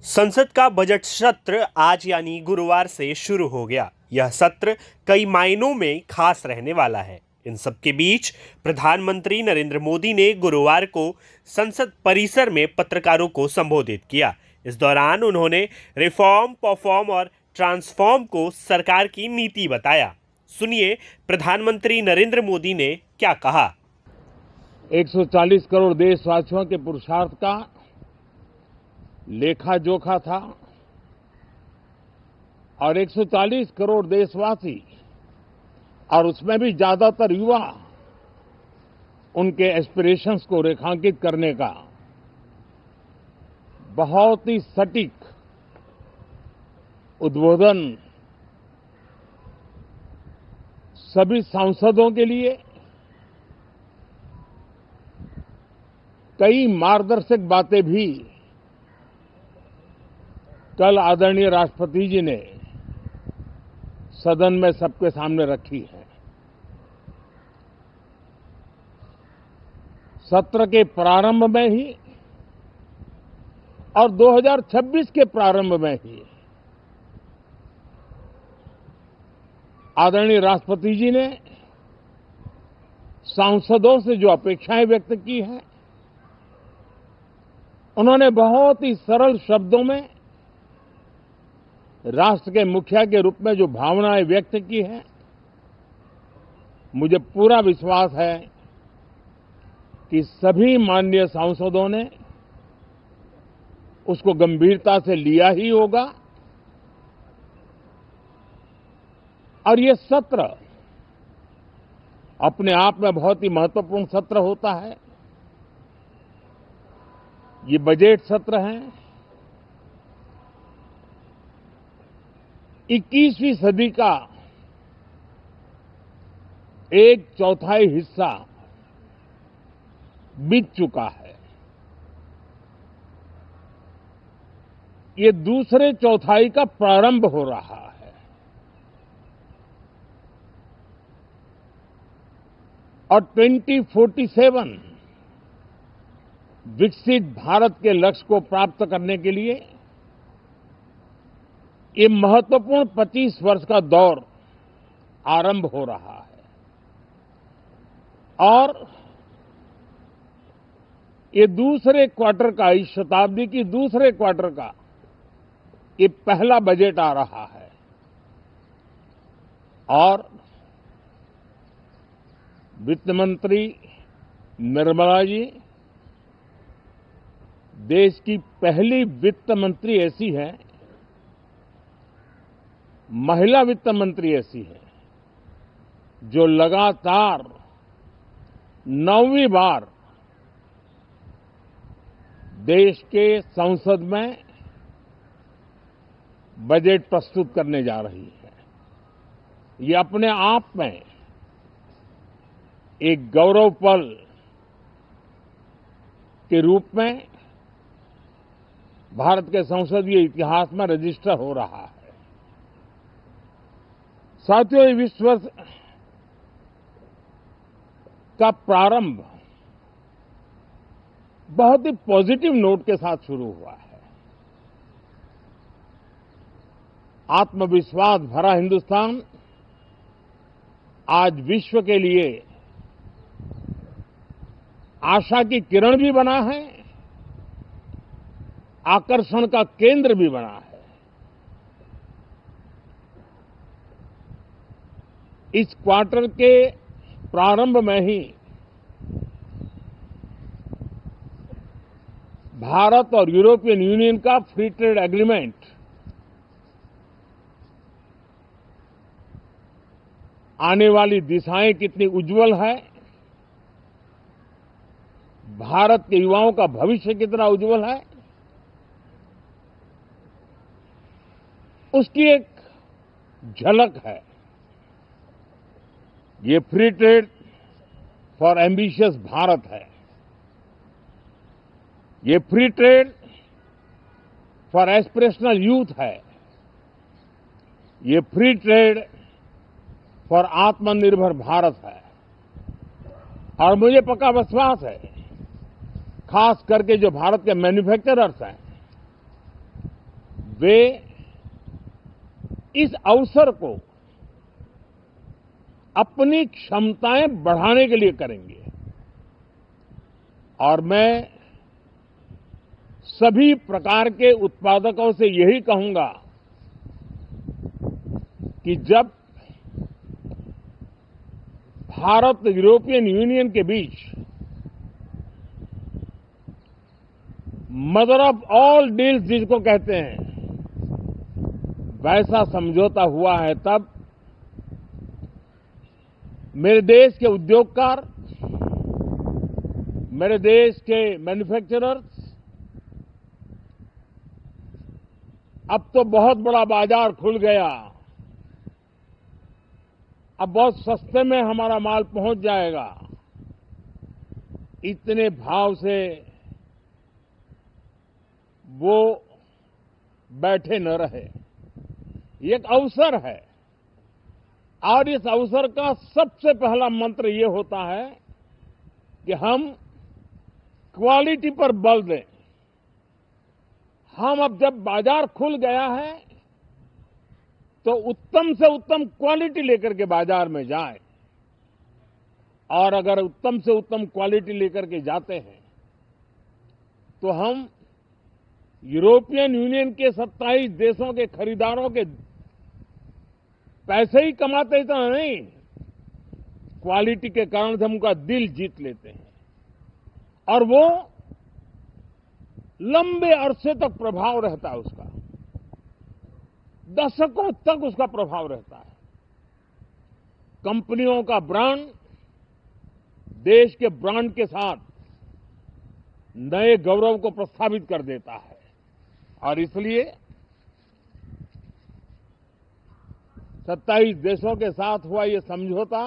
संसद का बजट सत्र आज यानी गुरुवार से शुरू हो गया। यह सत्र कई मायनों में खास रहने वाला है। इन सब के बीच प्रधानमंत्री नरेंद्र मोदी ने गुरुवार को संसद परिसर में पत्रकारों को संबोधित किया। इस दौरान उन्होंने रिफॉर्म, परफॉर्म और ट्रांसफॉर्म को सरकार की नीति बताया। सुनिए प्रधानमंत्री नरेंद्र मोदी ने क्या कहा। 140 करोड़ देशवासियों के पुरुषार्थ का लेखा जोखा था और 140 करोड़ देशवासी और उसमें भी ज्यादातर युवा उनके एस्पिरेशंस को रेखांकित करने का बहुत ही सटीक उद्बोधन सभी सांसदों के लिए कई मार्गदर्शक बातें भी कल आदरणीय राष्ट्रपति जी ने सदन में सबके सामने रखी है। सत्र के प्रारंभ में ही और 2026 के प्रारंभ में ही आदरणीय राष्ट्रपति जी ने सांसदों से जो अपेक्षाएं व्यक्त की हैं, उन्होंने बहुत ही सरल शब्दों में राष्ट्र के मुखिया के रूप में जो भावनाएं व्यक्त की हैं, मुझे पूरा विश्वास है कि सभी माननीय सांसदों ने उसको गंभीरता से लिया ही होगा और ये सत्र अपने आप में बहुत ही महत्वपूर्ण सत्र होता है। ये बजट सत्र है। 21वीं सदी का एक चौथाई हिस्सा बीत चुका है। ये दूसरे चौथाई का प्रारंभ हो रहा है और 2047 विकसित भारत के लक्ष्य को प्राप्त करने के लिए ये महत्वपूर्ण 25 वर्ष का दौर आरंभ हो रहा है और ये दूसरे क्वार्टर का, इस शताब्दी की दूसरे क्वार्टर का ये पहला बजट आ रहा है और वित्त मंत्री निर्मला जी देश की पहली वित्त मंत्री ऐसी है, महिला वित्त मंत्री ऐसी है जो लगातार 9वीं बार देश के संसद में बजट प्रस्तुत करने जा रही है। ये अपने आप में एक गौरव पल के रूप में भारत के संसदीय इतिहास में रजिस्टर हो रहा है। साथियों, ये विश्व का प्रारंभ बहुत ही पॉजिटिव नोट के साथ शुरू हुआ है। आत्मविश्वास भरा हिंदुस्तान आज विश्व के लिए आशा की किरण भी बना है, आकर्षण का केंद्र भी बना है। इस क्वार्टर के प्रारंभ में ही भारत और यूरोपियन यूनियन का फ्री ट्रेड एग्रीमेंट आने वाली दिशाएं कितनी उज्जवल है, भारत के युवाओं का भविष्य कितना उज्जवल है, उसकी एक झलक है। ये free trade for ambitious Bharat है। ये free trade for aspirational youth है। ये फ्री ट्रेड फॉर आत्मनिर्भर भारत है। और मुझे पक्का विश्वास है, खास करके जो भारत के मैन्युफैक्चरर्स हैं, वे इस अवसर को अपनी क्षमताएं बढ़ाने के लिए करेंगे और मैं सभी प्रकार के उत्पादकों से यही कहूंगा कि जब भारत यूरोपियन यूनियन के बीच मदर ऑफ ऑल डील्स जिसको कहते हैं वैसा समझौता हुआ है, तब मेरे देश के उद्योगकार, मेरे देश के मैन्युफैक्चरर्स अब तो बहुत बड़ा बाजार खुल गया, अब बहुत सस्ते में हमारा माल पहुंच जाएगा, इतने भाव से वो बैठे न रहे। ये एक अवसर है और इस अवसर का सबसे पहला मंत्र ये होता है कि हम क्वालिटी पर बल दें। हम अब जब बाजार खुल गया है तो उत्तम से उत्तम क्वालिटी लेकर के बाजार में जाएं और अगर उत्तम से उत्तम क्वालिटी लेकर के जाते हैं तो हम यूरोपियन यूनियन के 27 देशों के खरीदारों के पैसे ही कमाते इतना नहीं, क्वालिटी के कारण से हम उनका दिल जीत लेते हैं और वो लंबे अरसे तक प्रभाव रहता है, उसका दशकों तक उसका प्रभाव रहता है। कंपनियों का ब्रांड देश के ब्रांड के साथ नए गौरव को प्रस्थापित कर देता है और इसलिए 27 देशों के साथ हुआ ये समझौता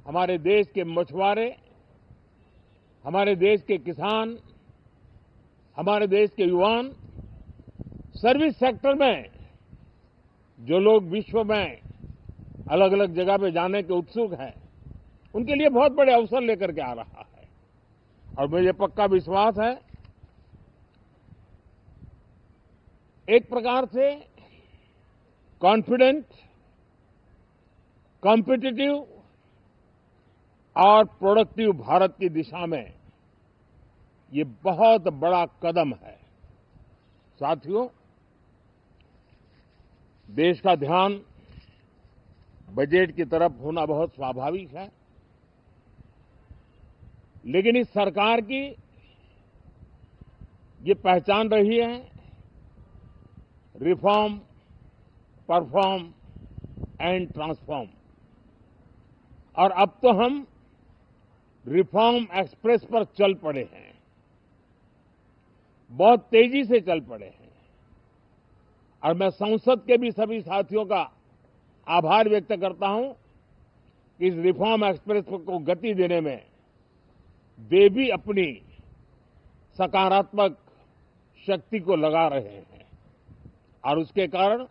हमारे देश के मछुआरे, हमारे देश के किसान, हमारे देश के युवान, सर्विस सेक्टर में जो लोग विश्व में अलग अलग जगह पे जाने के उत्सुक हैं, उनके लिए बहुत बड़े अवसर लेकर के आ रहा है और मुझे पक्का विश्वास है एक प्रकार से कॉन्फिडेंट, कॉम्पिटिटिव और प्रोडक्टिव भारत की दिशा में ये बहुत बड़ा कदम है। साथियों, देश का ध्यान बजट की तरफ होना बहुत स्वाभाविक है, लेकिन इस सरकार की ये पहचान रही है रिफॉर्म, परफॉर्म एंड ट्रांसफॉर्म और अब तो हम रिफॉर्म एक्सप्रेस पर चल पड़े हैं, बहुत तेजी से चल पड़े हैं और मैं संसद के भी सभी साथियों का आभार व्यक्त करता हूं कि इस रिफॉर्म एक्सप्रेस को गति देने में वे भी अपनी सकारात्मक शक्ति को लगा रहे हैं और उसके कारण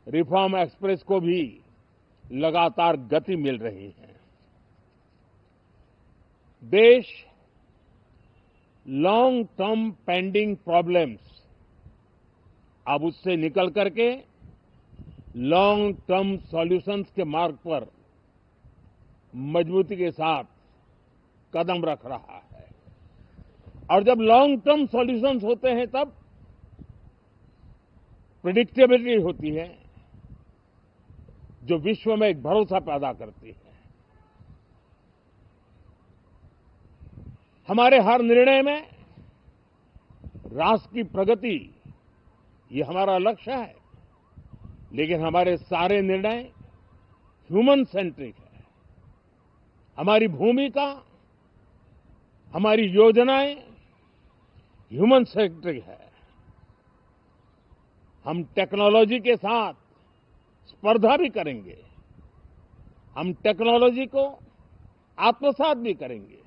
रिफॉर्म एक्सप्रेस को भी लगातार गति मिल रही है। देश लॉन्ग टर्म पेंडिंग प्रॉब्लम्स अब उससे निकल करके लॉन्ग टर्म सॉल्यूशंस के मार्ग पर मजबूती के साथ कदम रख रहा है और जब लॉन्ग टर्म सॉल्यूशंस होते हैं तब प्रेडिक्टेबिलिटी होती है जो विश्व में एक भरोसा पैदा करती है। हमारे हर निर्णय में राष्ट्र की प्रगति ये हमारा लक्ष्य है, लेकिन हमारे सारे निर्णय ह्यूमन सेंट्रिक है। हमारी भूमिका, हमारी योजनाएं ह्यूमन सेंट्रिक है। हम टेक्नोलॉजी के साथ स्पर्धा भी करेंगे, हम टेक्नोलॉजी को आत्मसात भी करेंगे,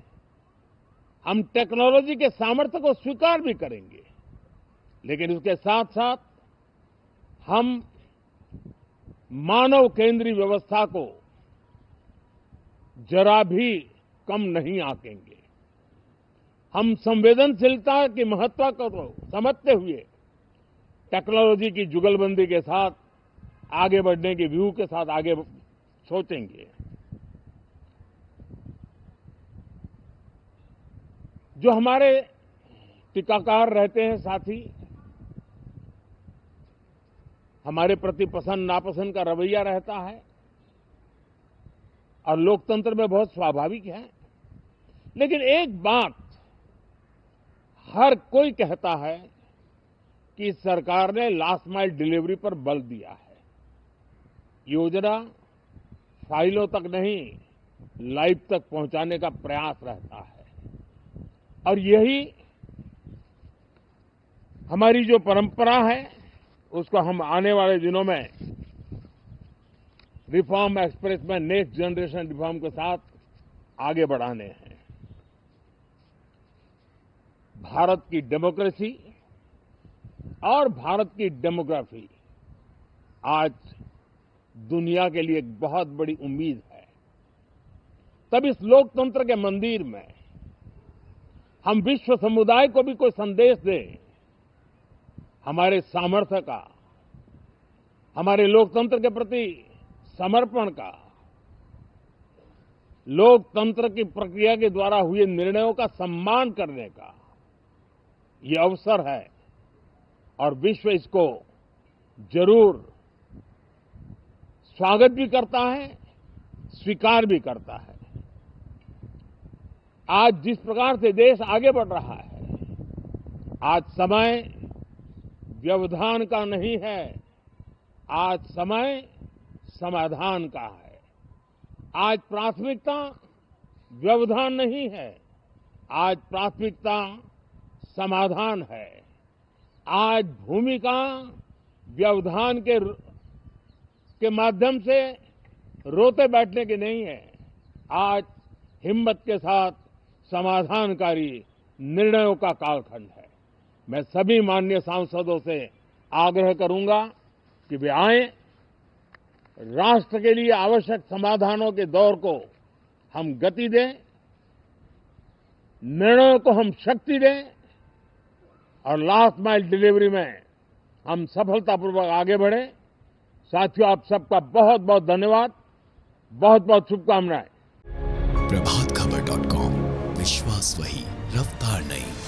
हम टेक्नोलॉजी के सामर्थ्य को स्वीकार भी करेंगे, लेकिन उसके साथ साथ हम मानव केंद्रीय व्यवस्था को जरा भी कम नहीं आंकेंगे। हम संवेदनशीलता की महत्व को समझते हुए टेक्नोलॉजी की जुगलबंदी के साथ आगे बढ़ने के व्यू के साथ आगे सोचेंगे। जो हमारे टीकाकार रहते हैं साथी, हमारे प्रति पसंद नापसंद का रवैया रहता है और लोकतंत्र में बहुत स्वाभाविक है। लेकिन एक बात हर कोई कहता है कि सरकार ने लास्ट माइल डिलीवरी पर बल दिया है। योजना फाइलों तक नहीं, लाइव तक पहुंचाने का प्रयास रहता है और यही हमारी जो परंपरा है उसको हम आने वाले दिनों में रिफॉर्म एक्सप्रेस में नेक्स्ट जनरेशन रिफॉर्म के साथ आगे बढ़ाने हैं। भारत की डेमोक्रेसी और भारत की डेमोग्राफी आज दुनिया के लिए एक बहुत बड़ी उम्मीद है। तब इस लोकतंत्र के मंदिर में हम विश्व समुदाय को भी कोई संदेश दें हमारे सामर्थ्य का, हमारे लोकतंत्र के प्रति समर्पण का, लोकतंत्र की प्रक्रिया के द्वारा हुए निर्णयों का सम्मान करने का ये अवसर है और विश्व इसको जरूर स्वागत भी करता है, स्वीकार भी करता है। आज जिस प्रकार से देश आगे बढ़ रहा है, आज समय व्यवधान का नहीं है, आज समय समाधान का है। आज प्राथमिकता व्यवधान नहीं है, आज प्राथमिकता समाधान है। आज भूमिका व्यवधान के माध्यम से रोते बैठने की नहीं है, आज हिम्मत के साथ समाधानकारी निर्णयों का कालखंड है। मैं सभी माननीय सांसदों से आग्रह करूंगा कि वे आएं, राष्ट्र के लिए आवश्यक समाधानों के दौर को हम गति दें, निर्णयों को हम शक्ति दें और लास्ट माइल डिलीवरी में हम सफलतापूर्वक आगे बढ़ें। साथियों, आप सबका बहुत बहुत धन्यवाद, बहुत बहुत शुभकामनाएं। प्रभातखबर.com, विश्वास वही, रफ्तार नहीं।